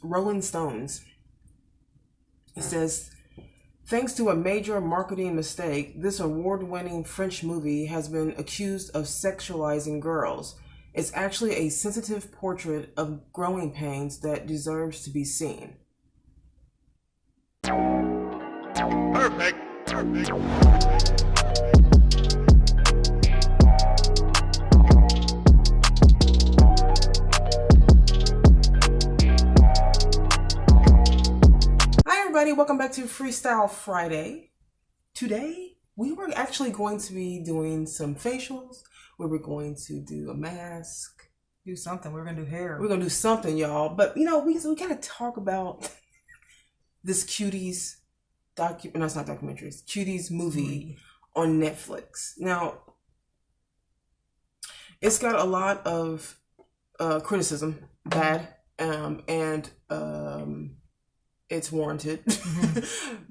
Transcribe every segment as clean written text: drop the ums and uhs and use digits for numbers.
Rolling Stones. It says, thanks to a major marketing mistake, this award-winning French movie has been accused of sexualizing girls. It's actually a sensitive portrait of growing pains that deserves to be seen. Perfect. Hi everybody, welcome back to Freestyle Friday. Today, we were actually going to be doing some facials. We were going to do a mask. Do something. We're going to do hair. We're going to do something, y'all. But, you know, we got to talk about this Cuties no, it's not documentaries. Cuties movie on Netflix. Now, it's got a lot of criticism, bad, and it's warranted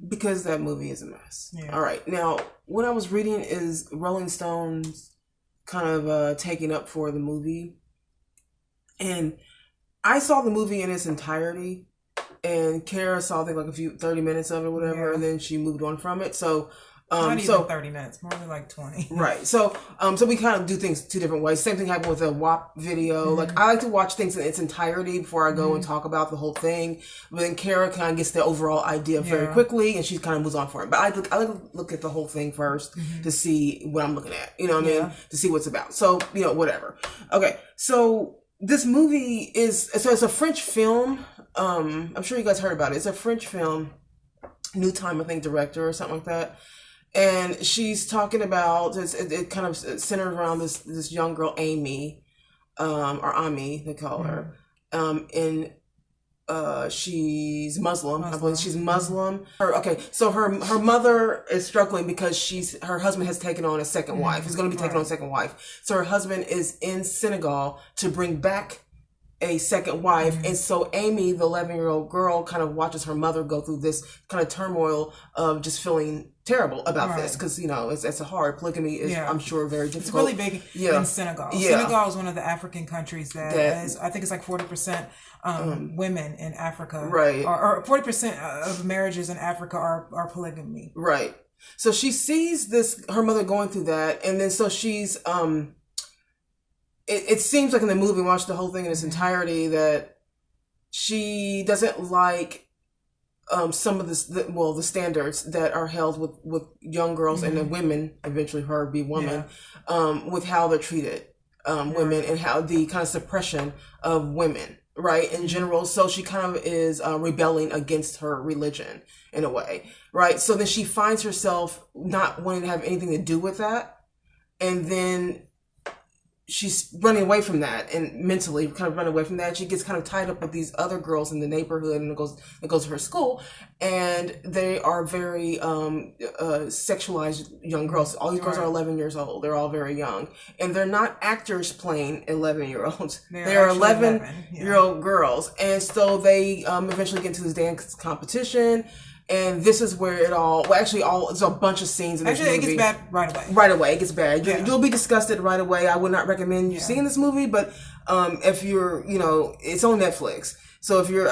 because that movie is a mess. Yeah. All right. Now, what I was reading is Rolling Stones kind of taking up for the movie. And I saw the movie in its entirety. And Kara saw, I think, like 30 minutes of it or whatever, and then she moved on from it. So, not even 30 minutes, more than like 20. Right. So we kind of do things two different ways. Same thing happened with the WAP video. Like, I like to watch things in its entirety before I go and talk about the whole thing. But then Kara kind of gets the overall idea very quickly, and she kind of moves on for it. But I like to look at the whole thing first to see what I'm looking at. You know what I mean? To see what it's about. So, you know, whatever. Okay. So this movie it's a French film. I'm sure you guys heard about it. It's a French film, New Time, I think, director or something like that. And she's talking about, it kind of centers around this young girl, Amy, or Ami, they call her. And she's Muslim. I believe she's Muslim. Her mother is struggling because her husband has taken on a second wife. He's going to be taking on a second wife. So her husband is in Senegal to bring back a second wife, and so Amy, the 11-year-old girl, kind of watches her mother go through this kind of turmoil of just feeling terrible about this, because, you know, it's a hard, polygamy is, I'm sure, very difficult. It's really big in Senegal. Senegal is one of the African countries that is, I think it's like 40% women in Africa, right? Or 40% of marriages in Africa are polygamy, right? So she sees her mother going through that, and then so she's It seems like in the movie, watch the whole thing in its entirety, that she doesn't like some of the standards that are held with young girls and then women, eventually her be woman, with how they're treated, women, and how the kind of suppression of women, right, in general. So she kind of is rebelling against her religion in a way, right? So then she finds herself not wanting to have anything to do with that, and then she's running away from that, and mentally kind of running away from that. She gets kind of tied up with these other girls in the neighborhood, and it goes to her school, and they are very sexualized young girls. All these girls are 11 years old. They're all very young, and they're not actors playing 11-year-olds. They are 11-year-old girls, and so they eventually get into this dance competition. And this is where it there's a bunch of scenes in this movie. Actually, it gets bad right away. Right away, it gets bad. You'll be disgusted right away. I would not recommend you seeing this movie, but if you're, you know, it's on Netflix. So if you're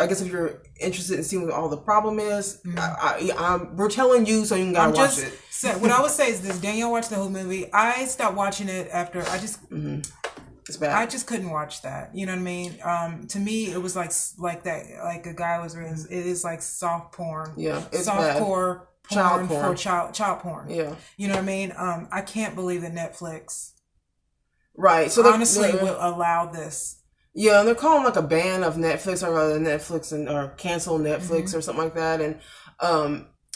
interested in seeing what all the problem is, we're telling you so you can go watch it. What I would say is this: Danielle watched the whole movie. I stopped watching it after It's bad. I just couldn't watch that. You know what I mean? To me, it was like that. Like a guy was. It is like soft porn. Yeah, it's softcore porn for child porn. Yeah, you know what I mean? I can't believe that Netflix, right? So honestly, will allow this. Yeah, and they're calling like a ban of Netflix or cancel Netflix or something like that, and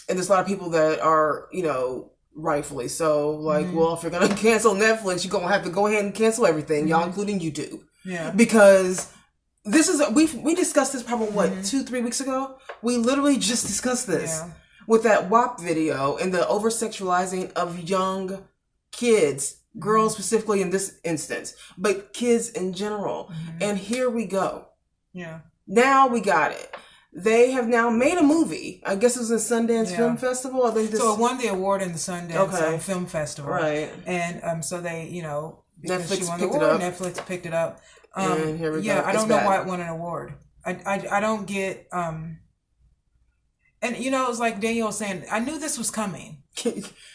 there's a lot of people that are, you know, rightfully so, like, well, if you're gonna cancel Netflix, you're gonna have to go ahead and cancel everything, y'all, including YouTube. Yeah, because this is we discussed this probably 2-3 weeks ago. We literally just discussed this with that WAP video and the over sexualizing of young kids, girls specifically in this instance, but kids in general. And here we go. Yeah, now we got it. They have now made a movie. I guess it was in Sundance Film Festival. I think so it won the award in the Sundance Film Festival. Right. And so they, you know, because Netflix she won picked the award, it up. Netflix picked it up. And here we go. I don't know why it won an award. I don't get and you know, it's like Danielle was saying, I knew this was coming.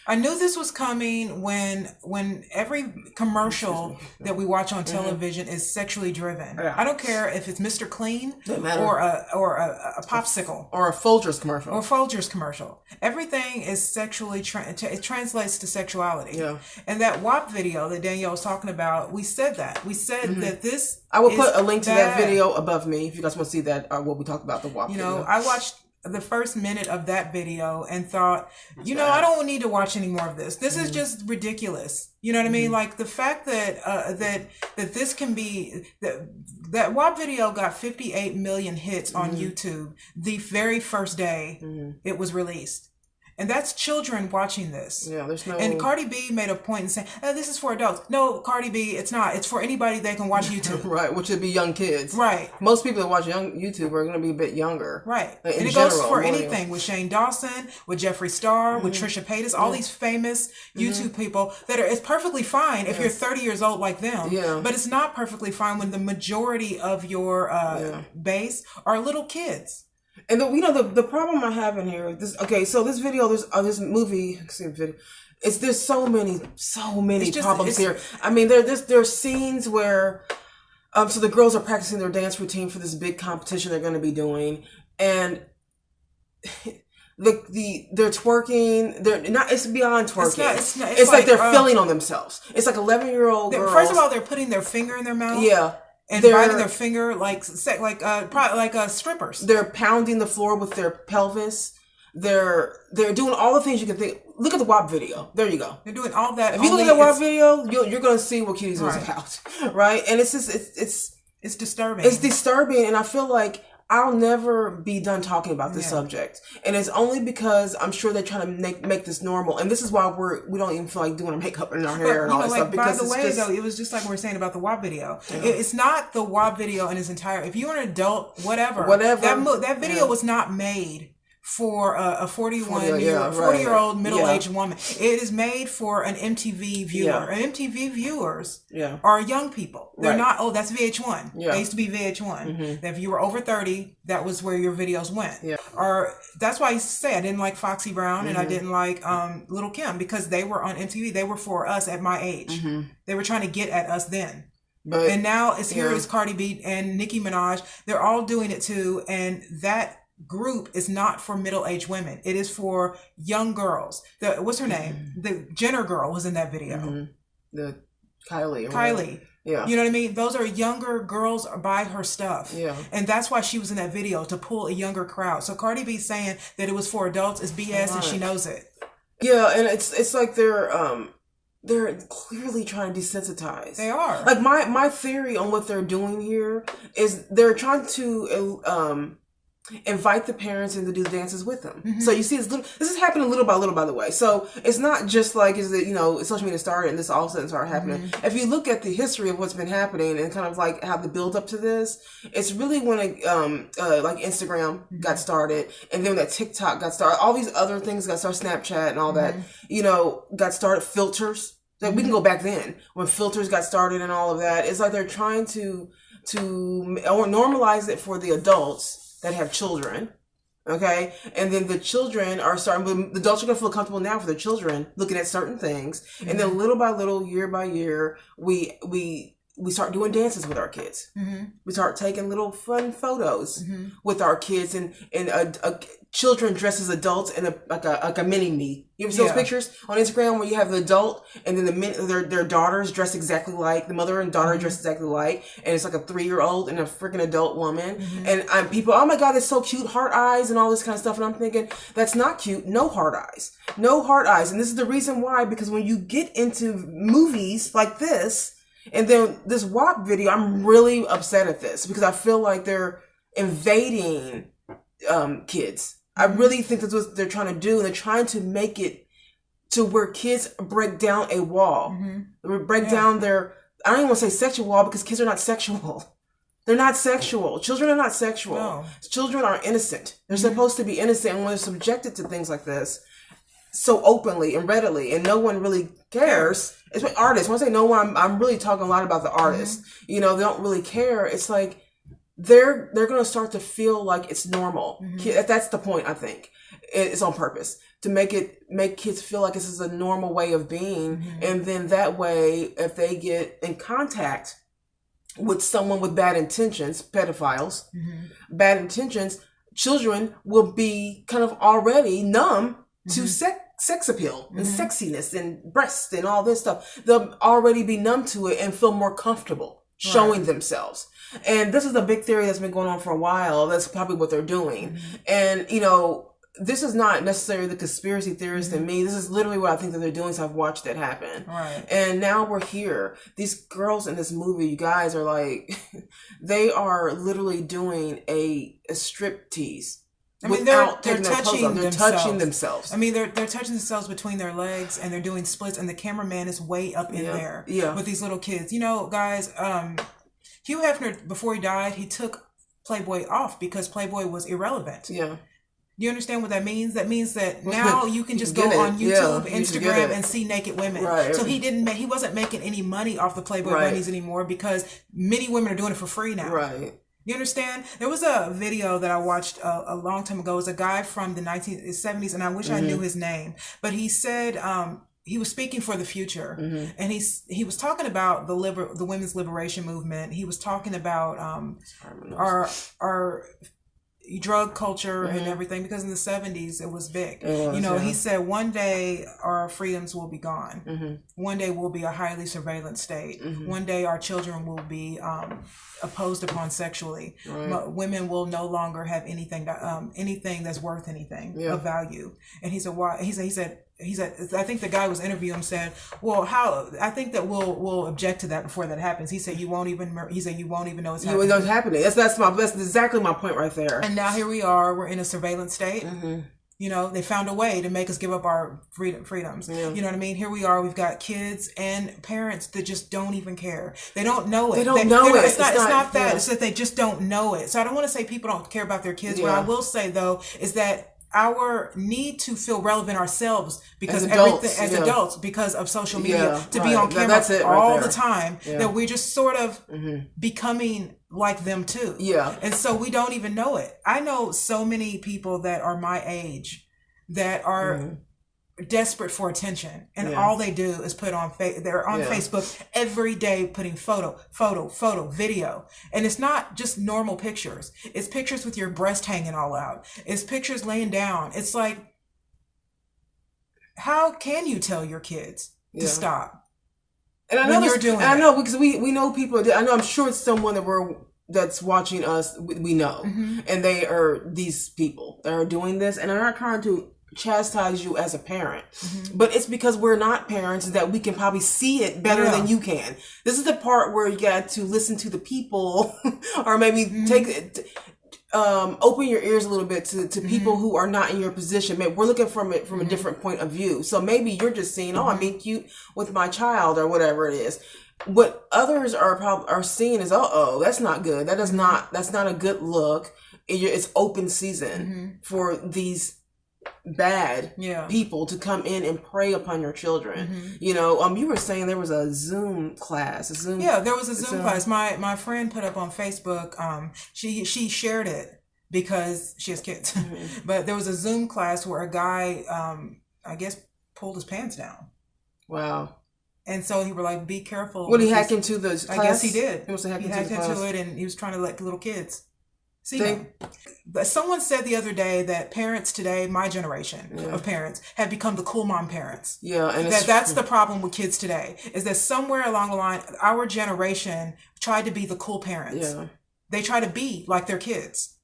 I knew this was coming when every commercial that we watch on television is sexually driven. Yeah. I don't care if it's Mr. Clean or a popsicle or a Folgers commercial. Or a Folgers commercial. Everything is sexually it translates to sexuality. Yeah. And that WAP video that Danielle was talking about, we said that. We said that this. I will put a link to that video above me if you guys want to see that what we talked about the WAP. You know, video. I watched the first minute of that video and thought, you know, I don't need to watch any more of this. This is just ridiculous. You know what I mean? Like the fact that that this can be that WAP video got 58 million hits on YouTube the very first day it was released. And that's children watching this. Yeah, there's no. And Cardi B made a point in saying, oh, this is for adults. No, Cardi B, it's not. It's for anybody that can watch YouTube. Right, which would be young kids. Right. Most people that watch YouTube are going to be a bit younger. Right. And it goes for anything with Shane Dawson, with Jeffree Star, with Trisha Paytas, all these famous YouTube people that are. It's perfectly fine if you're 30 years old like them. Yeah. But it's not perfectly fine when the majority of your base are little kids. And the problem I have in here, so this video, this movie, there's so many problems here. I mean, there's scenes where, so the girls are practicing their dance routine for this big competition they're going to be doing, and they're twerking. They're not. It's beyond twerking. It's like they're filling on themselves. It's like 11-year-old girls. First of all, they're putting their finger in their mouth. Yeah. And biting their finger like strippers. They're pounding the floor with their pelvis. They're doing all the things you can think. Look at the WAP video. There you go. They're doing all that. If you look at the WAP video, you're going to see what Cuties was about, right? And it's just it's disturbing. It's disturbing, and I feel like I'll never be done talking about this subject, and it's only because I'm sure they're trying to make this normal, and this is why we don't even feel like doing our makeup and our hair and all that stuff. Because by the way, though, it was just like we were saying about the WAP video. Yeah. It's not the WAP video in its entire. If you're an adult, whatever. That video was not made for a 40-year-old middle-aged woman. It is made for an MTV viewer. Yeah. And MTV viewers are young people. They're not, that's VH1. Yeah. They used to be VH1. If you were over 30, that was where your videos went. Yeah. Or that's why I used to say I didn't like Foxy Brown and I didn't like Little Kim, because they were on MTV. They were for us at my age. They were trying to get at us then. And now here is Cardi B and Nicki Minaj. They're all doing it too, and that group is not for middle-aged women. It is for young girls. What's her name? The Jenner girl was in that video. The Kylie. Yeah. You know what I mean? Those are younger girls buy her stuff. Yeah. And that's why she was in that video, to pull a younger crowd. So Cardi B saying that it was for adults is BS, and she knows it. Yeah, and it's like they're clearly trying to desensitize. They are. Like my theory on what they're doing here is they're trying to invite the parents in to do the dances with them. So you see this is happening little by little, by the way. So it's not just like, social media started and this all of a sudden started happening. If you look at the history of what's been happening and kind of like how the build up to this, it's really when like Instagram got started, and then that TikTok got started, all these other things got started, Snapchat and all that, got started, filters. Like we can go back then when filters got started and all of that. It's like they're trying to normalize it for the adults that have children, okay? And then the children are starting, the adults are going to feel comfortable now for their children looking at certain things. And then little by little, year by year, we start doing dances with our kids. We start taking little fun photos with our kids, and children dressed as adults in like a mini me. You ever see those pictures on Instagram where you have the adult and then their daughters dressed exactly like the mother and daughter dressed exactly like, and it's like a 3-year-old and a freaking adult woman, and people, oh my god, that's so cute, heart eyes and all this kind of stuff, and I'm thinking that's not cute. No heart eyes, and this is the reason why, because when you get into movies like this and then this WAP video, I'm really upset at this because I feel like they're invading kids. I really think that's what they're trying to do. They're trying to make it to where kids break down a wall. Break down their, I don't even want to say sexual wall, because kids are not sexual. They're not sexual. Children are not sexual. No. Children are innocent. They're supposed to be innocent, and when they're subjected to things like this so openly and readily, and no one really cares. It's what artists, when I say no one, I'm really talking a lot about the artists. They don't really care. It's like, they're going to start to feel like it's normal. That's the point, I think. It's on purpose to make kids feel like this is a normal way of being. And then that way, if they get in contact with someone with bad intentions, pedophiles, bad intentions, children will be kind of already numb to sex appeal and sexiness and breasts and all this stuff. They'll already be numb to it and feel more comfortable showing themselves. And this is a big theory that's been going on for a while. That's probably what they're doing. And, you know, this is not necessarily the conspiracy theorist in me. This is literally what I think that they're doing. So I've watched it happen. Right. And now we're here. These girls in this movie, you guys are like, they are literally doing a strip tease. I mean, they're touching themselves. I mean, they're touching themselves between their legs, and they're doing splits, and the cameraman is way up in there with these little kids. You know, guys, Hugh Hefner, before he died, he took Playboy off because Playboy was irrelevant. Yeah. Do you understand what that means? That means that now you can just go on YouTube, Instagram, and see naked women. Right. So he wasn't making any money off the Playboy bunnies anymore because many women are doing it for free now. Right. You understand? There was a video that I watched a long time ago. It was a guy from the 1970s, and I wish I knew his name. But he said he was speaking for the future, and he was talking about the women's liberation movement. He was talking about our drug culture and everything, because in the 70s it was big. He said one day our freedoms will be gone. One day we'll be a highly surveillance state. One day our children will be opposed upon sexually. Women will no longer have anything that's worth anything of value. And he said, why? He said I think the guy was interviewing him said, well, how? I think that we'll object to that before that happens. He said you won't even know it's happening. You won't know it's happening. That's exactly my point right there. And now here we are. We're in a surveillance state. You know, they found a way to make us give up our freedoms. You know what I mean? Here we are. We've got kids and parents that just don't even care. They don't know it. They don't know it. It's not that. It's that they just don't know it. So I don't want to say people don't care about their kids. What I will say, though, is that our need to feel relevant ourselves because as adults because of social media to be on camera all the time that we're just sort of becoming like them too. And so we don't even know it. I know so many people that are my age that are desperate for attention, and all they do is put on they're on Facebook every day putting photo, video, and it's not just normal pictures. It's pictures with your breast hanging all out. It's pictures laying down. It's like, how can you tell your kids to stop? And I know you're doing. And I know because we know people. I know. I'm sure it's someone that's watching us. We know, and they are these people that are doing this, and I'm not trying to chastise you as a parent, but it's because we're not parents that we can probably see it better than you can. This is the part where you got to listen to the people or maybe open your ears a little bit to people who are not in your position. Maybe we're looking from it from a different point of view. So maybe you're just seeing, I'm being cute with my child or whatever it is. What others are seeing is, that's not good. That's not a good look. It's open season for these bad people to come in and prey upon your children. You know, you were saying there was a Zoom class. There was a Zoom class. My friend put up on Facebook. She shared it because she has kids. But there was a Zoom class where a guy, I guess, pulled his pants down. Wow. And so he were like, "Be careful." Would he hack into the class? I guess he did. He hacked into it, and he was trying to let little kids see him. Someone said the other day that parents today, my generation of parents, have become the cool mom parents. And that's the problem with kids today, is that somewhere along the line, our generation tried to be the cool parents. They try to be like their kids.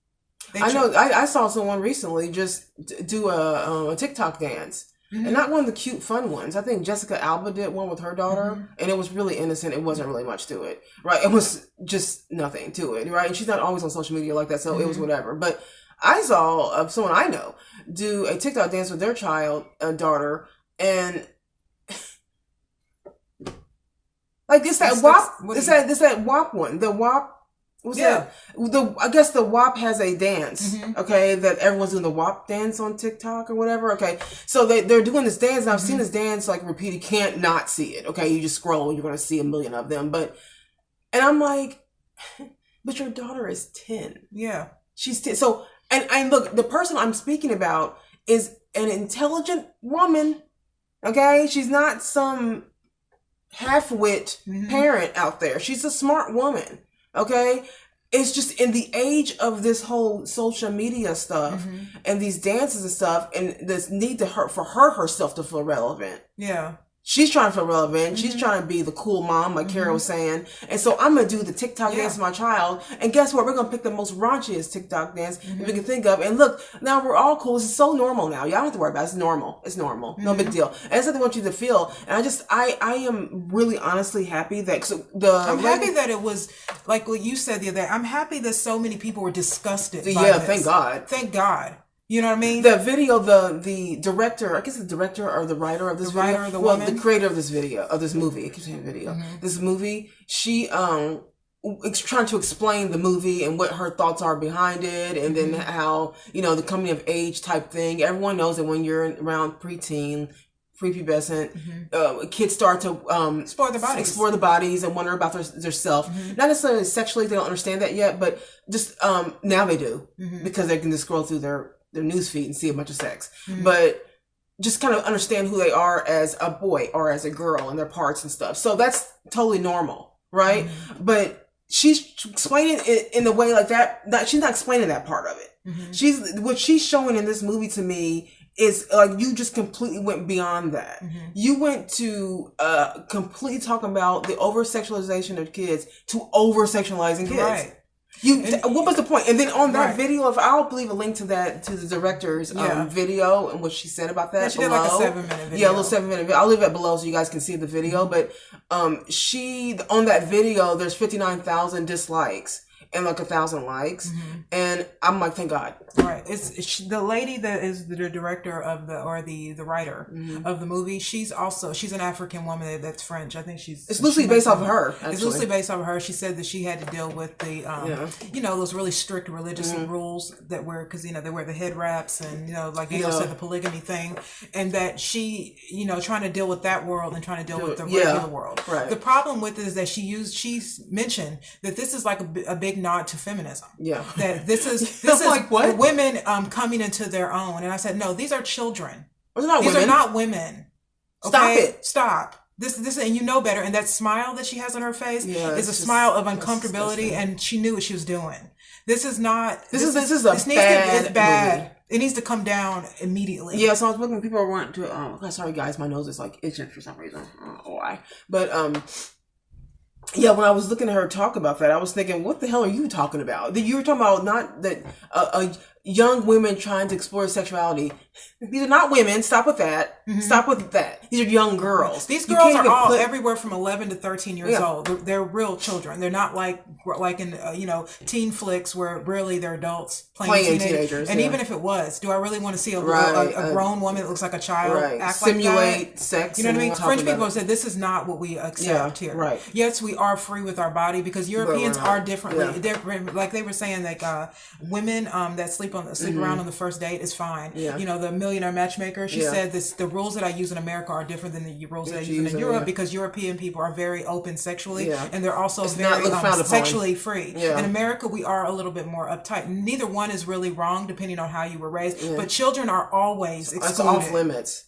I saw someone recently just do a TikTok dance. And not one of the cute, fun ones. I think Jessica Alba did one with her daughter, and it was really innocent. It wasn't really much to it, right? It was just nothing to it, right? And she's not always on social media like that, so it was whatever. But I saw someone I know do a TikTok dance with their daughter, and like it's that WAP. It's that WAP one. The WAP. I guess the WAP has a dance, okay, that everyone's doing the WAP dance on TikTok or whatever, okay. So they're doing this dance, and I've seen this dance like repeated. You can't not see it, okay. You just scroll, you're going to see a million of them. And I'm like, But your daughter is 10. Yeah. She's 10. So, and look, the person I'm speaking about is an intelligent woman. Okay? She's not some half-wit parent out there. She's a smart woman. Okay? It's just in the age of this whole social media stuff and these dances and stuff and this need for her herself to feel relevant. Yeah. She's trying to feel relevant. She's trying to be the cool mom, like Kara was saying. And so I'm going to do the TikTok dance with my child. And guess what? We're going to pick the most raunchiest TikTok dance that we can think of. And look, now we're all cool. This is so normal now. Y'all don't have to worry about it. It's normal. It's normal. No big deal. And that's what they want you to feel. And I am really honestly happy that... I'm happy that it was, like what you said the other day, I'm happy that so many people were disgusted by this. Thank God. Thank God. You know what I mean? The video, the director, I guess the director or the writer of this video. The creator of this video, of this movie. I keep saying video. This movie, she trying to explain the movie and what her thoughts are behind it, and then how, the coming of age type thing. Everyone knows that when you're around preteen, prepubescent, kids start to explore the bodies and wonder about their self. Not necessarily sexually, they don't understand that yet, but just now they do, because they can just scroll through their newsfeed and see a bunch of sex. But just kind of understand who they are as a boy or as a girl and their parts and stuff. So that's totally normal, right? But she's explaining it in a way like that she's not explaining that part of it. What she's showing in this movie to me is like, you just completely went beyond that. You went to completely talking about the over-sexualization of kids to over-sexualizing kids. Right. What was the point? And then on that video, if I'll leave a link to the director's video and what she said about that. She did like a 7-minute video. Yeah, a little 7-minute video. I'll leave it below so you guys can see the video. But she, on that video, there's 59,000 dislikes and like 1,000 likes. And I'm like, thank God. Right. It's the lady that is the director of the writer of the movie. She's an African woman that's French. I think it's loosely based off of her. Actually. It's loosely based off of her. She said that she had to deal with the those really strict religious rules that were, because they wear the head wraps and like Gail said, the polygamy thing, and that she trying to deal with that world and trying to deal with the regular world. Right. The problem with it is that she mentioned that this is like a big nod to feminism. Yeah. That this is like what? Women coming into their own. And I said, no, these are children. These are not women. Okay? Stop. This and you know better. And that smile that she has on her face is a smile of uncomfortability, and she knew what she was doing. This is bad. It's bad. Movie. It needs to come down immediately. Yeah, so I was looking, people want to sorry guys, my nose is like itching for some reason. I don't know why. But yeah, when I was looking at her talk about that, I was thinking, what the hell are you talking about? You were talking about not that young women trying to explore sexuality. These are not women. Stop with that. Stop with that. These are young girls. These girls are all everywhere from 11 to 13 years old. They're real children. They're not like in teen flicks where really they're adults playing teenagers. And even if it was, do I really want to see a grown woman that looks like a child act simulate like that? Sex? You know what I mean? French people have said this is not what we accept here. Right. Yes, we are free with our body because Europeans are differently. Like they were saying, like women that sleep around on the first date is fine. The Millionaire Matchmaker, she said the rules that I use in America are different than the rules that I use in Europe, because European people are very open sexually and they're also very sexually free. In America, we are a little bit more uptight. Neither one is really wrong depending on how you were raised, but children are always excluded. It's off limits.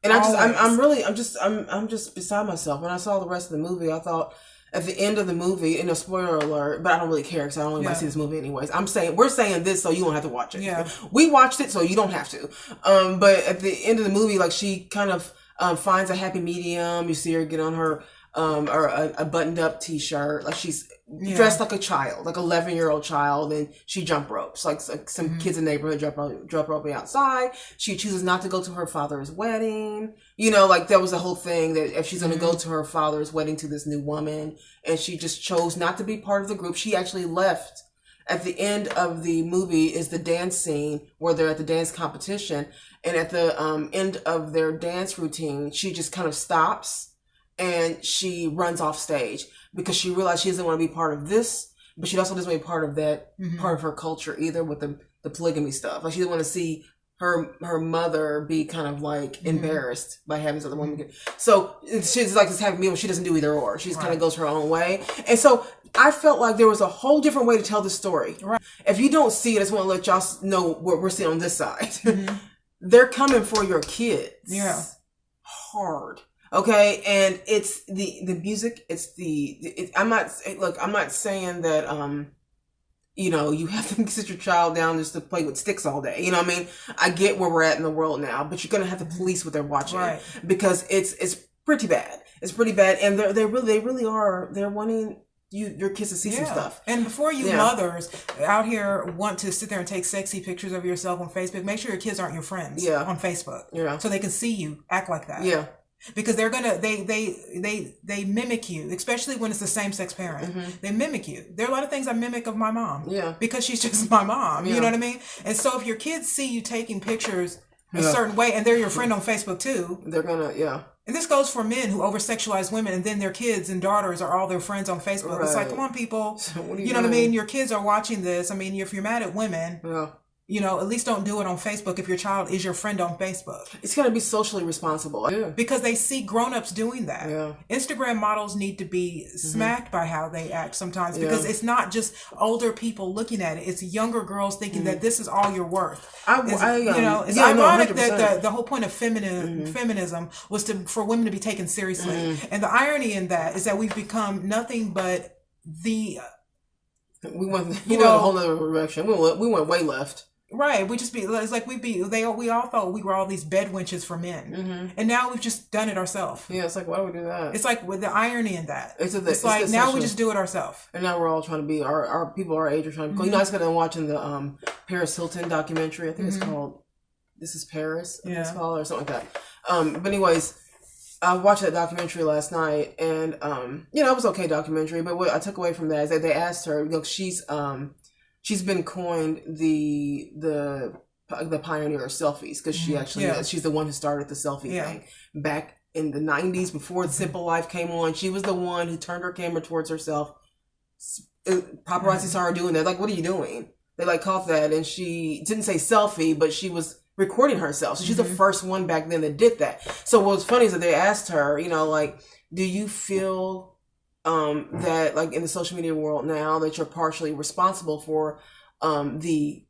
And I'm just beside myself. When I saw the rest of the movie, I thought, at the end of the movie, and a spoiler alert, but I don't really care because I don't really see this movie anyways. We're saying this so you don't have to watch it. Yeah. We watched it so you don't have to. But at the end of the movie, like she kind of finds a happy medium. You see her get on her or a buttoned up t-shirt, like she's dressed like a child, like 11-year-old child, and she jump ropes, like some kids in the neighborhood jump roping outside. She chooses not to go to her father's wedding. Like that was the whole thing, that if she's going to go to her father's wedding to this new woman, and she just chose not to be part of the group. She actually left. At the end of the movie is the dance scene where they're at the dance competition, and at the end of their dance routine, she just kind of stops and she runs off stage because she realized she doesn't want to be part of this, but she also doesn't want to be part of that part of her culture either, with the polygamy stuff. Like she didn't want to see her mother be kind of like embarrassed by having this other woman. So she's like this happy meal. She doesn't do either or. She just kind of goes her own way. And so I felt like there was a whole different way to tell the story. Right. If you don't see it, I just want to let y'all know what we're seeing on this side. They're coming for your kids. Yeah. Hard. Okay. And it's the music. It's I'm not saying that, you know, you have to sit your child down just to play with sticks all day. You know what I mean? I get where we're at in the world now, but you're going to have to police what they're watching because it's pretty bad. It's pretty bad. And they really are. They're wanting your kids to see some stuff. And before you mothers out here want to sit there and take sexy pictures of yourself on Facebook, make sure your kids aren't your friends on Facebook. Yeah. So they can see you act like that. Yeah. Because they're gonna they mimic you, especially when it's the same sex parent. They mimic you. There are a lot of things I mimic of my mom. Yeah. Because she's just my mom. You know what I mean? And so if your kids see you taking pictures a certain way and they're your friend on Facebook too, they're gonna And this goes for men who over-sexualize women and then their kids and daughters are all their friends on Facebook. It's like, come on, people. You know what I mean? Your kids are watching this. I mean, if you're mad at women, you know, at least don't do it on Facebook if your child is your friend on Facebook. It's going to be socially responsible. Yeah. Because they see grown-ups doing that. Yeah. Instagram models need to be smacked by how they act sometimes because it's not just older people looking at it. It's younger girls thinking that this is all you're worth. It's ironic that the whole point of feminism was for women to be taken seriously. And the irony in that is that we've become nothing but we went a whole other direction. We went way left. Right, it's like we all thought we were all these bed wenches for men, and now we've just done it ourselves. Yeah, it's like, why do we do that? It's like with the irony in that. It's like now we just do it ourselves, and now we're all trying to be our people our age are trying to. You know, I just got watching the Paris Hilton documentary. I think it's called "This Is Paris." I think it's called or something like that. But anyways, I watched that documentary last night, and you know, it was okay documentary. But what I took away from that is that they asked her, you know, she's been coined the pioneer of selfies because she actually she's the one who started the selfie thing back in the 90s before Simple Life came on. She was the one who turned her camera towards herself. Paparazzi saw her doing that. Like, what are you doing? They like caught that, and she didn't say selfie, but she was recording herself. So she's the first one back then that did that. So what's funny is that they asked her, you know, like, do you feel that like in the social media world now that you're partially responsible for the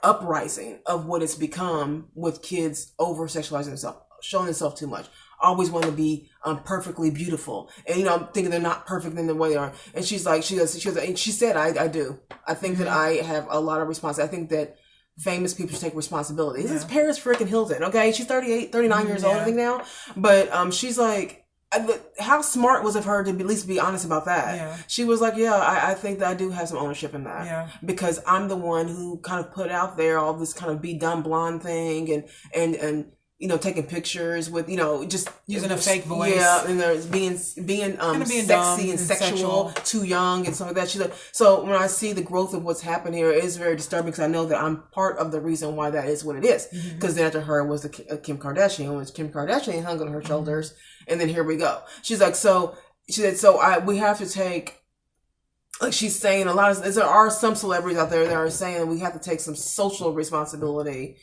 uprising of what it's become with kids over sexualizing themselves, showing themselves too much, always want to be perfectly beautiful, and you know, thinking they're not perfect in the way they are. And she's like, she said, I do. I think that I have a lot of responsibility. I think that famous people should take responsibility. This is Paris freaking Hilton, okay? She's 39 years old, I think now. But she's like, how smart was of her to at least be honest about that? Yeah. She was like, I think that I do have some ownership in that. Yeah. Because I'm the one who kind of put out there all this kind of be dumb blonde thing and you know, taking pictures with, you know, just using a fake voice. Yeah, and there's being sexy and sexual, too young and stuff like that. She's like, so when I see the growth of what's happened here, it is very disturbing because I know that I'm part of the reason why that is what it is. Because then after her was the Kim Kardashian, which Kim Kardashian hung on her shoulders, and then here we go. She's like, we have to take. Like she's saying, there are some celebrities out there that are saying we have to take some social responsibility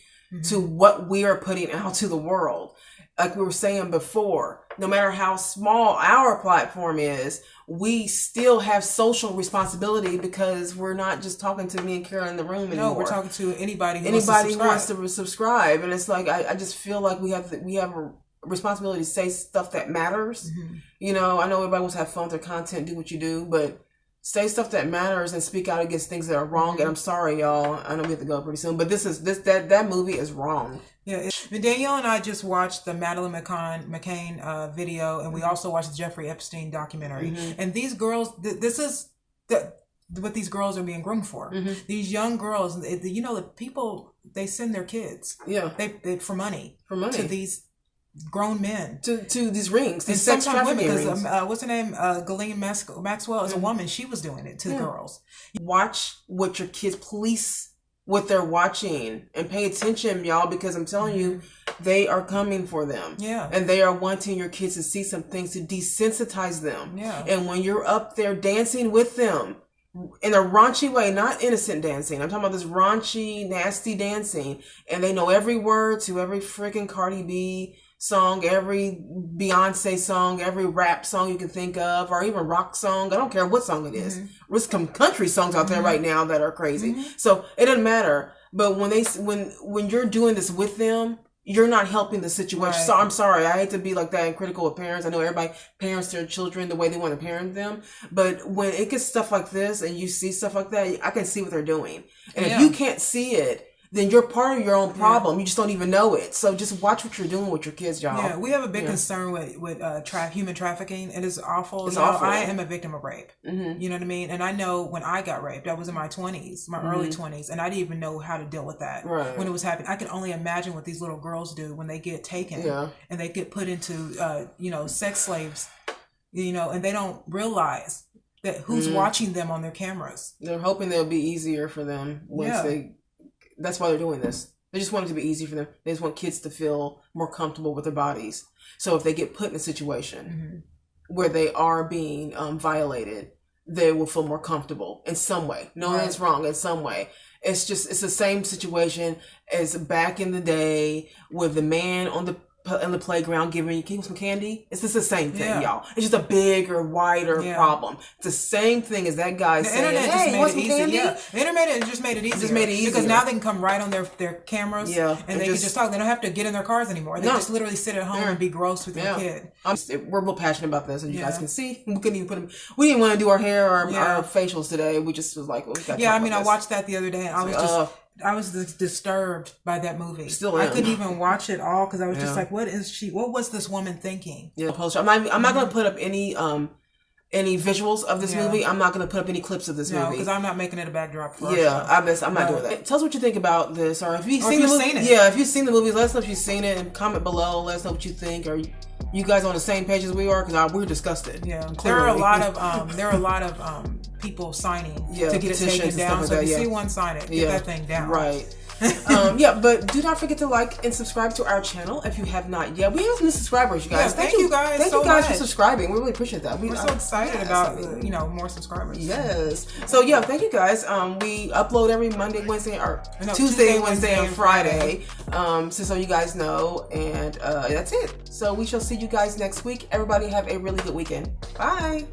to what we are putting out to the world. Like we were saying before, no matter how small our platform is, we still have social responsibility because we're not just talking to me and Kara in the room anymore. No, we're talking to anybody who wants to subscribe. And it's like, I just feel like we have a responsibility to say stuff that matters. You know, I know everybody wants to have fun with their content, do what you do, but say stuff that matters and speak out against things that are wrong. And I'm sorry, y'all. I know we have to go pretty soon, but that movie is wrong. Yeah, Danielle and I just watched the Madeleine McCann video, and we also watched the Jeffrey Epstein documentary. And these girls, this is what these girls are being groomed for. These young girls, you know, the people, they send their kids. Yeah, they for money to these grown men to these rings, these sex trafficking rings. Because what's her name? Ghislaine Maxwell is a woman. She was doing it to the girls. Watch what your kids, police what they're watching, and pay attention, y'all, because I'm telling you, they are coming for them. Yeah, and they are wanting your kids to see some things to desensitize them. Yeah, and when you're up there dancing with them, in a raunchy way, not innocent dancing. I'm talking about this raunchy, nasty dancing. And they know every word to every freaking Cardi B song, every Beyonce song, every rap song you can think of, or even rock song. I don't care what song it is. There's some country songs out there right now that are crazy. So it doesn't matter. But when you're doing this with them, you're not helping the situation. Right. So I'm sorry. I hate to be like that and critical of parents. I know everybody parents their children the way they want to parent them. But when it gets stuff like this and you see stuff like that, I can see what they're doing. And if you can't see it, then you're part of your own problem. You just don't even know it. So just watch what you're doing with your kids, y'all. Yeah, we have a big concern with human trafficking. It is awful. It's awful. I am a victim of rape. You know what I mean? And I know when I got raped, I was in my 20s, my early 20s, and I didn't even know how to deal with that when it was happening. I can only imagine what these little girls do when they get taken and they get put into, sex slaves, and they don't realize that who's watching them on their cameras. They're hoping it'll be easier for them once they... That's why they're doing this. They just want it to be easy for them. They just want kids to feel more comfortable with their bodies. So if they get put in a situation where they are being violated, they will feel more comfortable in some way. Knowing it's wrong in some way. It's the same situation as back in the day with the man in the playground giving you some candy. It's just the same thing, y'all. It's just a bigger, wider problem. It's the same thing as that guy saying, "Hey, want some candy?" The internet just made it easier. Because now they can come right on their cameras and they can just talk. They don't have to get in their cars anymore. They just literally sit at home and be gross with their kid. We're real passionate about this, and you guys can see. We couldn't even put them. We didn't want to do our hair or our facials today. We just was like, well, we got to talk about I watched that the other day, and I was disturbed by that movie. I couldn't even watch it all because I was just like, what was this woman thinking? Yeah, I'm not going to put up any visuals of this movie. I'm not going to put up any clips of this movie. because I'm not making it a backdrop for I'm not doing that. Tell us what you think about this, or if you've seen it. Yeah, if you've seen the movie, let us know if you've seen it, and comment below. Let us know what you think. Or you guys on the same page as we are? Because we're disgusted. Yeah, there are a lot of people signing to get it taken down. So if you see one, sign it. Get that thing down. Right. But do not forget to like and subscribe to our channel if you have not yet. We have new subscribers, you guys. Thank you guys. Thank you guys for subscribing. We really appreciate that. We're so excited about more subscribers. Yes. So thank you guys. We upload every Monday, Wednesday, or Tuesday, Wednesday, and Friday. So you guys know, and that's it. So we shall see you guys next week. Everybody have a really good weekend. Bye.